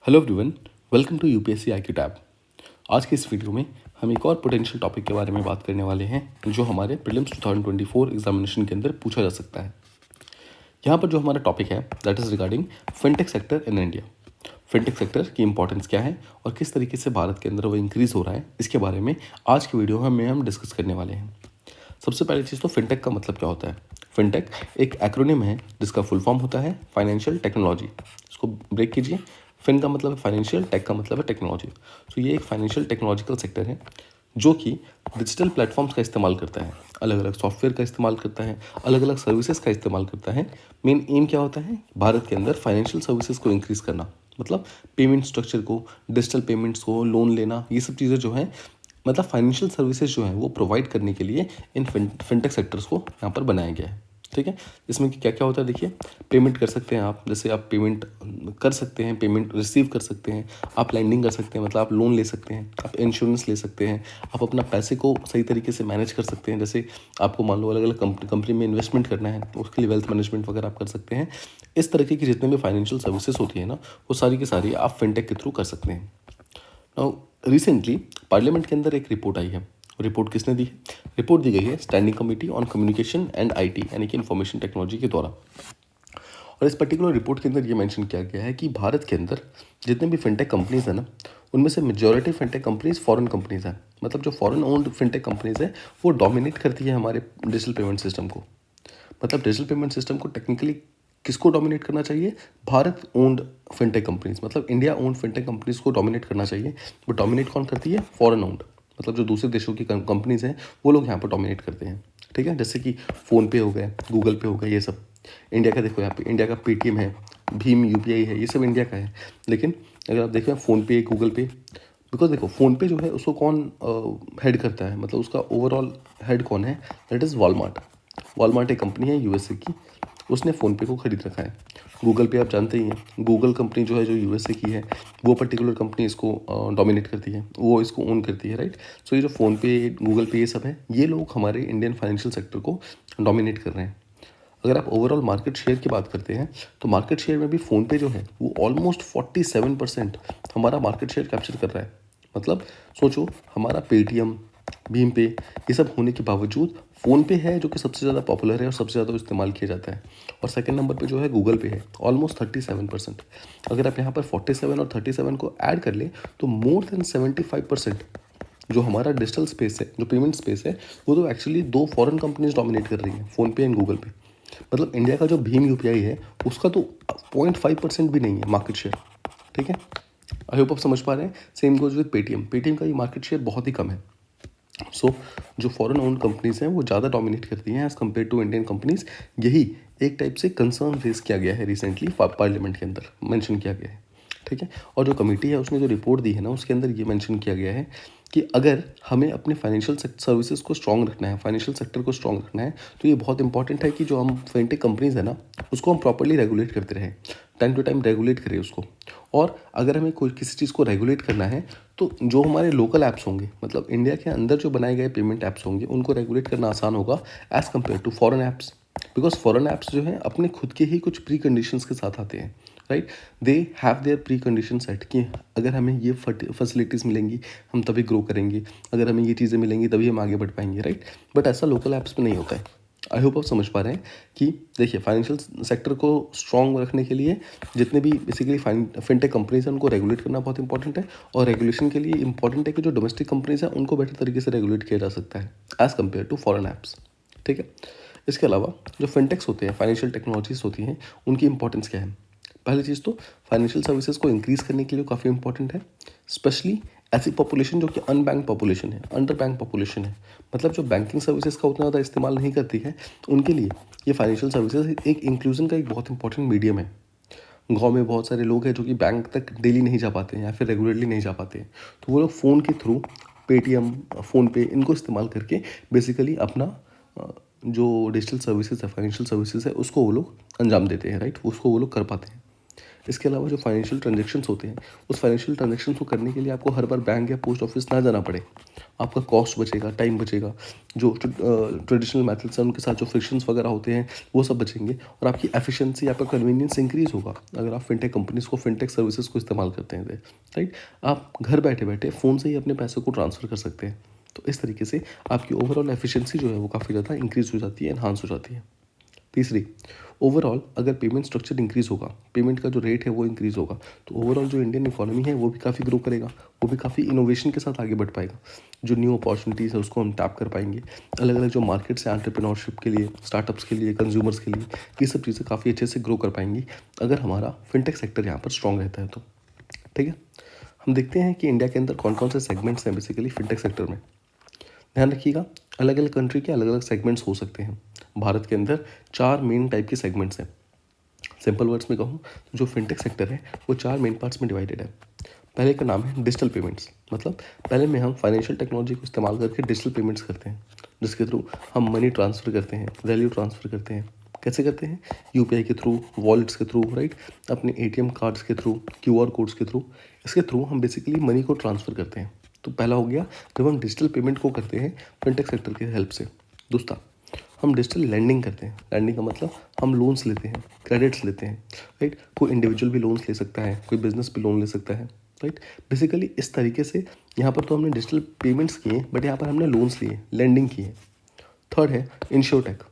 Hello everyone, welcome to UPSC IQ tab. आज के इस वीडियो में हम एक और पोटेंशियल टॉपिक के बारे में बात करने वाले हैं जो हमारे प्रीलिम्स 2024 एग्जामिनेशन के अंदर पूछा जा सकता है। यहाँ पर जो हमारा टॉपिक है that is regarding fintech sector in India. Fintech sector की इंपॉर्टेंस क्या है और किस तरीके से भारत के अंदर वो इंक्रीज़ हो रहा है, इसके बारे में आज की वीडियो में हम डिस्कस करने वाले हैं। सबसे पहली चीज़ तो फिनटेक का मतलब क्या होता है। फिनटेक एक एक्रोनिम है जिसका फुल फॉर्म होता है फाइनेंशियल टेक्नोलॉजी। इसको ब्रेक कीजिए। फिन का मतलब है फाइनेंशियल, टेक का मतलब है टेक्नोलॉजी। तो ये एक फाइनेंशियल टेक्नोलॉजिकल सेक्टर है जो कि डिजिटल प्लेटफॉर्म्स का इस्तेमाल करता है, अलग अलग सॉफ्टवेयर का इस्तेमाल करता है, अलग अलग सर्विसेज का इस्तेमाल करता है। मेन एम क्या होता है, भारत के अंदर फाइनेंशियल सर्विसेज को इंक्रीज़ करना, मतलब पेमेंट स्ट्रक्चर को, डिजिटल पेमेंट्स को, लोन लेना, ये सब चीज़ें जो हैं, मतलब फाइनेंशियल सर्विसेज जो हैं वो प्रोवाइड करने के लिए इन फिनटेक सेक्टर्स को यहाँ पर बनाया गया है। ठीक है, इसमें क्या क्या होता है देखिए। पेमेंट कर सकते हैं आप, जैसे आप पेमेंट कर सकते हैं, पेमेंट रिसीव कर सकते हैं, आप लैंडिंग कर सकते हैं, मतलब आप लोन ले सकते हैं, आप इंश्योरेंस ले सकते हैं, आप अपना पैसे को सही तरीके से मैनेज कर सकते हैं। जैसे आपको मान लो अलग अलग कंपनी में इन्वेस्टमेंट करना है तो उसके लिए वेल्थ मैनेजमेंट वगैरह आप कर सकते हैं। इस तरीके की जितने भी फाइनेंशियल सर्विसेज होती है ना, वो सारी की सारी आप फिनटेक के थ्रू कर सकते हैं। नाउ रिसेंटली पार्लियामेंट के अंदर एक रिपोर्ट आई है। रिपोर्ट किसने दी है? रिपोर्ट दी गई है standing committee on communication and IT यानी कि इंफॉर्मेशन टेक्नोलॉजी के द्वारा। और इस पर्टिकुलर रिपोर्ट के अंदर ये मेंशन किया गया है कि भारत के अंदर जितने भी फिनटेक कंपनीज हैं ना, उनमें से majority fintech companies foreign companies हैं। मतलब जो फॉरेन ओन्ड फिनटेक कंपनीज है वो डोमिनेट करती है हमारे डिजिटल पेमेंट सिस्टम को। मतलब डिजिटल पेमेंट सिस्टम को टेक्निकली किसको डोमिनेट करना चाहिए? भारत ओन्ड फिनटेक कंपनीज, मतलब इंडिया ओन्ड फिनटेक कंपनीज को डोमिनेट करना चाहिए। वो डोमिनेट कौन करती है? फॉरेन ओन्ड, मतलब जो दूसरे देशों की कंपनीज हैं वो लोग यहाँ पर डोमिनेट करते हैं। ठीक है, जैसे कि फ़ोनपे हो गया, गूगल पे हो गया, ये सब इंडिया का। देखो यहाँ पे इंडिया का पेटीएम है, भीम यूपीआई है, ये सब इंडिया का है। लेकिन अगर आप देखें फ़ोनपे, गूगल पे, बिकॉज देखो फ़ोनपे जो है उसको कौन हेड करता है, मतलब उसका ओवरऑल हेड कौन है? That is Walmart. वॉलमार्ट एक कंपनी है यूएसए की, उसने फ़ोनपे को खरीद रखा है। गूगल पे आप जानते ही हैं, गूगल कंपनी जो है जो यूएसए की है, वो पर्टिकुलर कंपनी इसको डोमिनेट करती है, वो इसको ओन करती है, राइट। सो ये जो फ़ोनपे, गूगल पे, ये सब है, ये लोग हमारे इंडियन फाइनेंशियल सेक्टर को डोमिनेट कर रहे हैं। अगर आप ओवरऑल मार्केट शेयर की बात करते हैं तो मार्केट शेयर में भी फ़ोनपे जो है वो ऑलमोस्ट 47% हमारा मार्केट शेयर कैप्चर कर रहा है। मतलब सोचो, हमारा पेटीएम, भीम पे, ये सब होने के बावजूद फ़ोनपे है जो कि सबसे ज़्यादा पॉपुलर है और सबसे ज़्यादा इस्तेमाल किया जाता है। और सेकंड नंबर पे जो है गूगल पे है, ऑलमोस्ट 37%। अगर आप यहाँ पर 47 और 37 को ऐड कर ले तो मोर देन 75% जो हमारा डिजिटल स्पेस है, जो पेमेंट स्पेस है, वो तो एक्चुअली दो फॉरेन कंपनीज डोमिनेट कर रही हैं, फ़ोनपे एंड गूगल पे। मतलब इंडिया का जो भीम यूपीआई है उसका तो 0.5% भी नहीं है मार्केट शेयर। ठीक है, आई होप आप समझ पा रहे हैं। Same goes with Paytm. Paytm का ये मार्केट शेयर बहुत ही कम है। सो जो फॉरेन ओन्ड कंपनीज हैं वो ज़्यादा डोमिनेट करती हैं as compared to Indian companies. यही एक टाइप से कंसर्न रेज किया गया है रिसेंटली, पार्लियामेंट के अंदर मेंशन किया गया है। ठीक है, और जो कमेटी है उसने जो रिपोर्ट दी है ना, उसके अंदर ये मेंशन किया गया है कि अगर हमें अपने फाइनेंशियल सर्विसेज को स्ट्रॉन्ग रखना है, फाइनेंशियल सेक्टर को स्ट्रॉन्ग रखना है, तो ये बहुत इंपॉर्टेंट है कि जो हम फिनटेक कंपनीज है ना, उसको हम प्रॉपरली रेगुलेट करते रहें, टाइम टू टाइम रेगुलेट करें उसको। और अगर हमें कोई किसी चीज़ को रेगुलेट करना है तो जो हमारे लोकल ऐप्स होंगे, मतलब इंडिया के अंदर जो बनाए गए पेमेंट ऐप्स होंगे, उनको रेगुलेट करना आसान होगा as compared to foreign apps. Because foreign apps जो हैं अपने खुद के ही कुछ प्री कंडीशंस के साथ आते हैं, right. They have their pre condition set कि अगर हमें ये फैसिलिटीज़ मिलेंगी हम तभी ग्रो करेंगे, अगर हमें ये चीज़ें मिलेंगी तभी हम आगे बढ़ पाएंगे, राइट। बट ऐसा लोकल ऐप्स में नहीं होता है। आई होप आप समझ पा रहे हैं कि देखिए फाइनेंशियल सेक्टर को स्ट्रॉन्ग रखने के लिए जितने भी बेसिकली फिनटेक कंपनीज हैं उनको रेगुलेट करना बहुत इंपॉर्टेंट है। और रेगुलेशन के लिए इंपॉर्टेंट है कि जो डोमेस्टिक कंपनीज हैं उनको बेटर तरीके से रेगुलेट किया जा सकता है as compared to foreign apps. ठीक है, इसके अलावा जो फिनटेक्स होते हैं, फाइनेंशियल टेक्नोलॉजीज होती हैं, उनकी इंपॉर्टेंस क्या है? पहली चीज़ तो फाइनेंशियल सर्विसेज को इंक्रीज़ करने के लिए काफ़ी इंपॉर्टेंट है, स्पेशली ऐसी पॉपुलेशन जो कि अनबैंक पॉपुलेशन है, अंडर बैंक पॉपुलेशन है, मतलब जो बैंकिंग सर्विसेज का उतना ज़्यादा इस्तेमाल नहीं करती है, उनके लिए ये फाइनेंशियल सर्विसेज एक इंक्लूजन का एक बहुत इंपॉर्टेंट मीडियम है। गाँव में बहुत सारे लोग हैं जो कि बैंक तक डेली नहीं जा पाते हैं या फिर रेगुलरली नहीं जा पाते हैं, तो वो लोग फ़ोन के थ्रू पेटीएम, फ़ोनपे, इनको इस्तेमाल करके बेसिकली अपना जो डिजिटल सर्विसेज है, फाइनेंशियल सर्विसेज है, उसको वो लोग अंजाम देते हैं, राइट, उसको वो लोग कर पाते हैं। इसके अलावा जो फाइनेंशियल ट्रांजेक्शन्स होते हैं, उस फाइनेंशियल ट्रांजेक्शन्स को करने के लिए आपको हर बार बैंक या पोस्ट ऑफिस ना जाना पड़े। आपका कॉस्ट बचेगा, टाइम बचेगा, जो ट्रेडिशनल मेथड्स हैं उनके साथ जो फ्रिक्शंस वगैरह होते हैं वो सब बचेंगे, और आपकी एफिशिएंसी, आपका कन्वीनियंस इंक्रीज़ होगा अगर आप फिनटेक कंपनीज़ को, फिनटेक सर्विसेज को इस्तेमाल करते हैं। राइट, आप घर बैठे बैठे फ़ोन से ही अपने पैसे को ट्रांसफ़र कर सकते हैं। तो इस तरीके से आपकी ओवरऑल एफिशिएंसी जो है वो काफ़ी ज़्यादा इंक्रीज़ हो जाती है, एनहांस हो जाती है। तीसरी, ओवरऑल अगर पेमेंट स्ट्रक्चर इंक्रीज़ होगा, पेमेंट का जो रेट है वो इंक्रीज़ होगा, तो ओवरऑल जो इंडियन इकोनॉमी है वो भी काफ़ी ग्रो करेगा, वो भी काफ़ी इनोवेशन के साथ आगे बढ़ पाएगा। जो न्यू अपॉर्चुनिटीज़ है उसको हम टैप कर पाएंगे। अलग अलग जो मार्केट्स हैं एंटरप्रेन्योरशिप के लिए, स्टार्टअप्स के लिए, कंज्यूमर्स के लिए, ये सब चीज़ें काफ़ी अच्छे से ग्रो कर पाएंगी अगर हमारा फिनटेक सेक्टर यहाँ पर स्ट्रॉन्ग रहता है तो। ठीक है, हम देखते हैं कि इंडिया के अंदर कौन कौन से सेगमेंट्स हैं बेसिकली फिनटेक सेक्टर में। ध्यान रखिएगा, अलग अलग कंट्री के अलग अलग सेगमेंट्स हो सकते हैं। भारत के अंदर 4 मेन टाइप के सेगमेंट्स हैं। सिंपल वर्ड्स में कहूँ तो जो फिनटेक सेक्टर है वो 4 मेन पार्ट्स में डिवाइडेड है। पहले का नाम है डिजिटल पेमेंट्स, मतलब पहले में हम फाइनेंशियल टेक्नोलॉजी को इस्तेमाल करके डिजिटल पेमेंट्स करते हैं, जिसके थ्रू हम मनी ट्रांसफ़र करते हैं, वैल्यू ट्रांसफ़र करते हैं। कैसे करते हैं? यूपीआई के थ्रू, वॉलेट्स के थ्रू, राइट, अपने एटीएम कार्ड्स के थ्रू, क्यूआर कोड्स के थ्रू, इसके थ्रू हम बेसिकली मनी को ट्रांसफ़र करते हैं। तो पहला हो गया जब हम डिजिटल पेमेंट को करते हैं फिनटेक सेक्टर की हेल्प से। दूसरा, हम डिजिटल लैंडिंग करते हैं। लैंडिंग का मतलब हम लोन्स लेते हैं, क्रेडिट्स लेते हैं, राइट। कोई इंडिविजुअल भी लोन्स ले सकता है, कोई बिजनेस भी लोन ले सकता है, राइट। बेसिकली इस तरीके से यहाँ पर तो हमने डिजिटल पेमेंट्स किए, बट यहाँ पर हमने लोन्स लिए, लैंडिंग की है। थर्ड है इंश्योरटेक।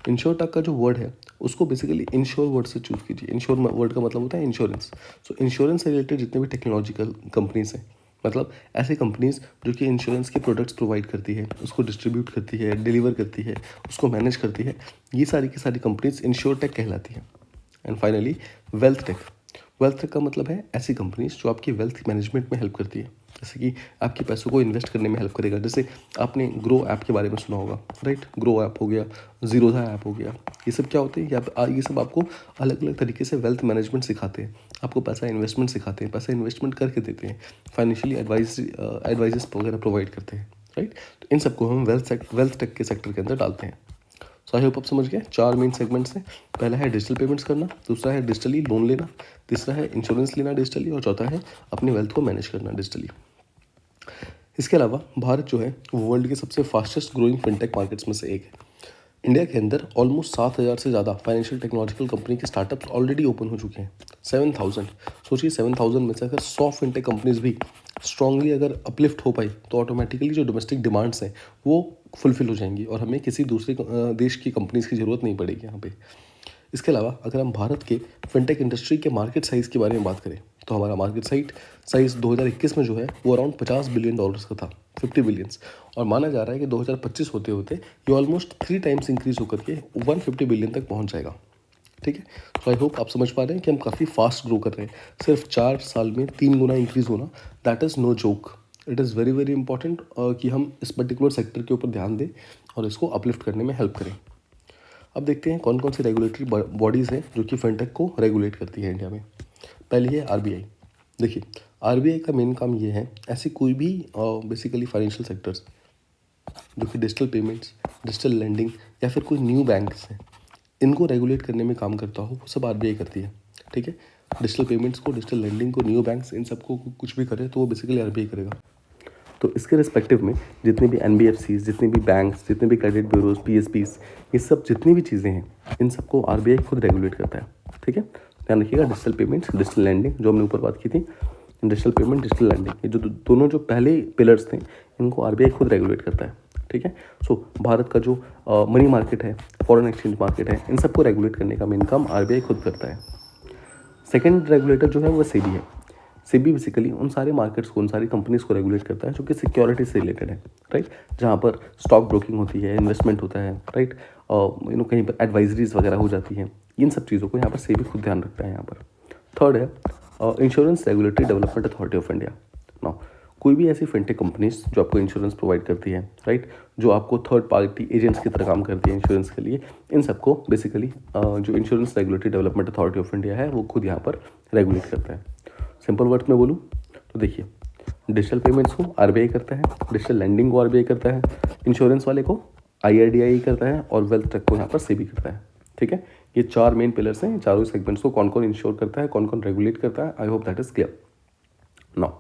इंश्योरटेक का जो वर्ड है उसको बेसिकली इंश्योर वर्ड से चूज कीजिए। इंश्योर वर्ड का मतलब होता है इंश्योरेंस। सो इंश्योरेंस से रिलेटेड जितने भी टेक्नोलॉजिकल कंपनीज हैं, मतलब ऐसे कंपनीज जो कि इंश्योरेंस के प्रोडक्ट्स प्रोवाइड करती है, उसको डिस्ट्रीब्यूट करती है, डिलीवर करती है, उसको मैनेज करती है, ये सारी की सारी कंपनीज इंश्योरटेक कहलाती है। And finally wealth tech. Wealth tech का मतलब है ऐसी कंपनीज जो आपकी वेल्थ मैनेजमेंट में हेल्प करती है, जैसे कि आपके पैसों को इन्वेस्ट करने में हेल्प करेगा। जैसे आपने ग्रो ऐप के बारे में सुना होगा, राइट। ग्रो ऐप हो गया, जीरोधा ऐप हो गया, ये सब क्या होते हैं? ये सब आपको अलग अलग तरीके से वेल्थ मैनेजमेंट सिखाते हैं, आपको पैसा इन्वेस्टमेंट सिखाते हैं, पैसा इन्वेस्टमेंट करके देते हैं, फाइनेंशियली एडवाइजेस वगैरह प्रोवाइड करते हैं, राइट। तो इन सबको हम वेल्थ टेक के सेक्टर के अंदर डालते हैं। सो आई होप आप समझ गए। 4 मेन सेगमेंट्स हैं। पहला है डिजिटल पेमेंट्स करना, दूसरा है डिजिटली लोन लेना, तीसरा है इंश्योरेंस लेना डिजिटली, और चौथा है अपनी वेल्थ को मैनेज करना डिजिटली। इसके अलावा भारत जो है वो वर्ल्ड के सबसे फास्टेस्ट ग्रोइंग फिनटेक मार्केट्स में से एक है। इंडिया के अंदर ऑलमोस्ट 7,000 से ज़्यादा फाइनेंशियल टेक्नोलॉजिकल कंपनी के स्टार्टअप्स ऑलरेडी ओपन हो चुके हैं। 7,000, सोचिए 7,000 में से अगर 100 फिनटेक कंपनीज भी स्ट्रांगली अगर अपलिफ्ट हो पाई तो ऑटोमेटिकली जो डोमेस्टिक डिमांड्स हैं वो फुलफिल हो जाएंगी, और हमें किसी दूसरे देश की कंपनीज़ की ज़रूरत नहीं पड़ेगी यहाँ पे। इसके अलावा अगर हम भारत के फिनटेक इंडस्ट्री के मार्केट साइज़ के बारे में बात करें तो हमारा मार्केट साइज़ 2021 में जो है वो अराउंड $50 बिलियन का था, 50 बिलियंस, और माना जा रहा है कि 2025 होते होते ये ऑलमोस्ट 3 टाइम्स इंक्रीज़ होकर के 150 बिलियन तक पहुंच जाएगा। ठीक है, तो आई होप आप समझ पा रहे हैं कि हम काफ़ी फास्ट ग्रो कर रहे हैं। सिर्फ 4 साल में 3 गुना इंक्रीज़ होना, that is no joke. It is very very important कि हम इस पर्टिकुलर सेक्टर के ऊपर ध्यान दें और इसको अपलिफ्ट करने में हेल्प करें। अब देखते हैं कौन कौन सी रेगुलेटरी बॉडीज़ हैं जो कि फिनटेक को रेगुलेट करती है इंडिया में। पहली है आरबीआई। देखिए, आरबीआई का मेन काम ये है, ऐसी कोई भी बेसिकली फाइनेंशियल सेक्टर्स जो कि डिजिटल पेमेंट्स, डिजिटल लेंडिंग या फिर कोई न्यू बैंक्स हैं, इनको रेगुलेट करने में काम करता हो, वो सब आरबीआई करती है। ठीक है, डिजिटल पेमेंट्स को, डिजिटल लेंडिंग को, न्यू बैंक्स, इन सबको कुछ भी करे तो वो बेसिकली आरबीआई करेगा। तो इसके रिस्पेक्टिव में जितने भी एनबीएफसीज, जितने भी बैंक्स, जितने भी क्रेडिट ब्यूरोज, पीएसपीज, ये सब जितनी भी चीज़ें हैं, इन सबको आरबीआई खुद रेगुलेट करता है। ठीक है, ध्यान रखिएगा, डिजिटल पेमेंट्स, डिजिटल लैंडिंग, जो हमने ऊपर बात की थी, डिजिटल पेमेंट, डिजिटल लैंडिंग, ये जो दोनों जो पहले पिलर्स थे, इनको आरबीआई खुद रेगुलेट करता है। ठीक है, सो भारत का जो मनी मार्केट है, फॉरेन एक्सचेंज मार्केट है, इन सबको रेगुलेट करने का मेन काम आरबीआई खुद करता है। सेकेंड रेगुलेटर जो है वो सेबी है। सेबी बेसिकली उन सारे मार्केट्स को, उन सारी कंपनीज को रेगुलेट करता है जो कि सिक्योरिटी से रिलेटेड है, राइट, जहाँ पर स्टॉक ब्रोकिंग होती है, इन्वेस्टमेंट होता है, राइट, कहीं पर एडवाइजरीज वगैरह हो जाती हैं, इन सब चीज़ों को यहाँ पर सेबी खुद ध्यान रखता है यहाँ पर। थर्ड है insurance regulatory development authority of India. Now, कोई भी ऐसी फिनटेक कंपनीज जो आपको इंश्योरेंस प्रोवाइड करती है, राइट, जो आपको थर्ड पार्टी एजेंट्स की तरह काम करती है इंश्योरेंस के लिए, इन सबको बेसिकली जो insurance regulatory development authority of India है वो खुद यहाँ पर रेगुलेट करता है। सिंपल वर्ड्स में बोलूँ तो देखिए, डिजिटल पेमेंट्स को आरबीआई करता है, डिजिटल लैंडिंग को आरबीआई करता है, इंश्योरेंस वाले को आईआरडीआई करता है, और वेल्थ टेक को यहाँ पर सेबी करता है। ठीक है, ये 4 मेन पिलर्स हैं, चारों सेगमेंट्स को कौन कौन इंश्योर करता है, कौन कौन रेगुलेट करता है। I hope that is clear. Now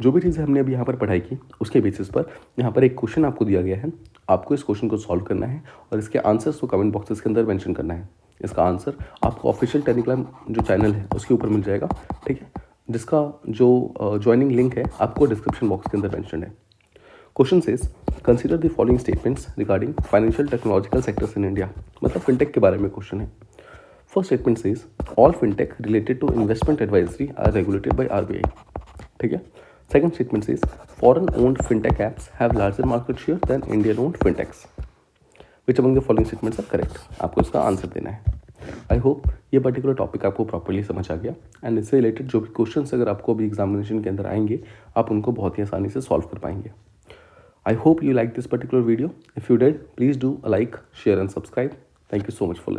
जो भी चीज़ें हमने अभी यहाँ पर पढ़ाई की उसके बेसिस पर यहाँ पर एक क्वेश्चन आपको दिया गया है, आपको इस क्वेश्चन को सॉल्व करना है और इसके आंसर्स को कमेंट बॉक्सेस के अंदर मेंशन करना है। इसका आंसर आपको ऑफिशियल टेलीग्राम जो चैनल है उसके ऊपर मिल जाएगा, ठीक है, जिसका जो ज्वाइनिंग लिंक है आपको डिस्क्रिप्शन बॉक्स के अंदर मेंशन है। Question says consider the following statements regarding financial technological sectors in India, मतलब फिनटेक के बारे में क्वेश्चन है। First statement says all fintech related to investment advisory are regulated by RBI, ठीक है। Second statement says foreign owned fintech apps have larger market share than Indian owned fintechs, which among the following statements are correct. आपको इसका answer देना है। I hope ये particular topic आपको properly समझ आ गया एंड इससे रिलेटेड जो भी क्वेश्चंस अगर आपको अभी एग्जामिनेशन के अंदर आएंगे आप उनको बहुत ही आसानी से सॉल्व कर पाएंगे। I hope you like this particular video. If you did, please do a like, share and subscribe. Thank you so much for listening.